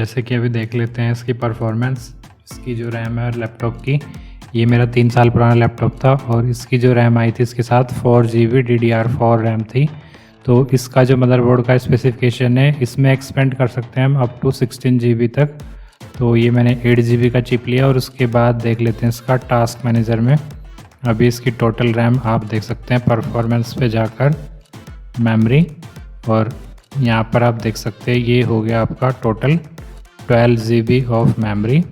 जैसे कि अभी देख लेते हैं इसकी परफॉर्मेंस। इसकी जो रैम है लैपटॉप की, ये मेरा 3 साल पुराना लैपटॉप था और इसकी जो रैम आई थी इसके साथ 4GB DDR4 रैम थी। तो इसका जो मदरबोर्ड का स्पेसिफिकेशन है, इसमें एक्सपेंड कर सकते हैं हम अप टू 16GB तक। तो ये मैंने 8GB का चिप लिया और उसके बाद देख लेते हैं इसका टास्क मैनेजर में। अभी इसकी टोटल रैम आप देख सकते हैं परफॉर्मेंस पे जाकर, मेमोरी, और यहाँ पर आप देख सकते हैं ये हो गया आपका टोटल 12GB ऑफ मेमोरी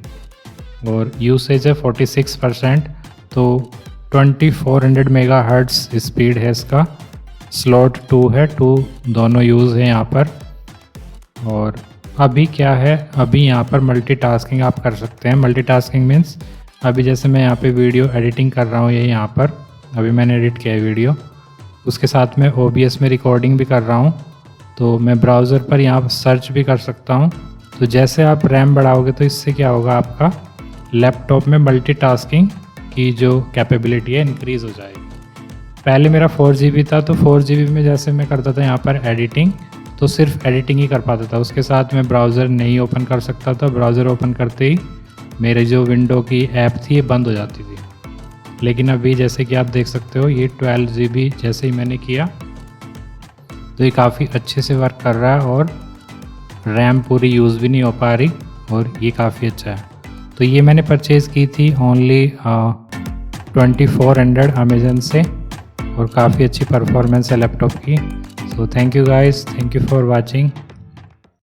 और यूसेज है 46%। तो 2400 मेगाहर्ट्ज़ स्पीड है इसका। स्लॉट 2 है, 2 दोनों यूज़ है यहाँ पर। और अभी क्या है, अभी यहाँ पर मल्टीटास्किंग आप कर सकते हैं। मल्टीटास्किंग मीन्स अभी जैसे मैं यहाँ पे वीडियो एडिटिंग कर रहा हूँ, ये यहाँ पर अभी मैंने एडिट किया है वीडियो, उसके साथ मैं OBS में रिकॉर्डिंग भी कर रहा हूँ। तो मैं ब्राउज़र पर यहाँ सर्च भी कर सकता हूँ। तो जैसे आप रैम बढ़ाओगे तो इससे क्या होगा, आपका लैपटॉप में मल्टीटास्किंग की जो कैपेबिलिटी है इंक्रीज़ हो जाएगी। पहले मेरा 4GB था, तो 4GB में जैसे मैं करता था यहाँ पर एडिटिंग, तो सिर्फ एडिटिंग ही कर पाता था, उसके साथ मैं ब्राउज़र नहीं ओपन कर सकता था। ब्राउज़र ओपन करते ही मेरे जो विंडो की ऐप थी ये बंद हो जाती थी। लेकिन अभी जैसे कि आप देख सकते हो ये 12GB जैसे ही मैंने किया तो ये काफ़ी अच्छे से वर्क कर रहा है और रैम पूरी यूज़ भी नहीं हो पा रही और ये काफ़ी अच्छा है। तो ये मैंने परचेज़ की थी ओनली 2400 अमेज़न से और काफ़ी अच्छी परफॉर्मेंस है लैपटॉप की। So thank you guys, thank you for watching.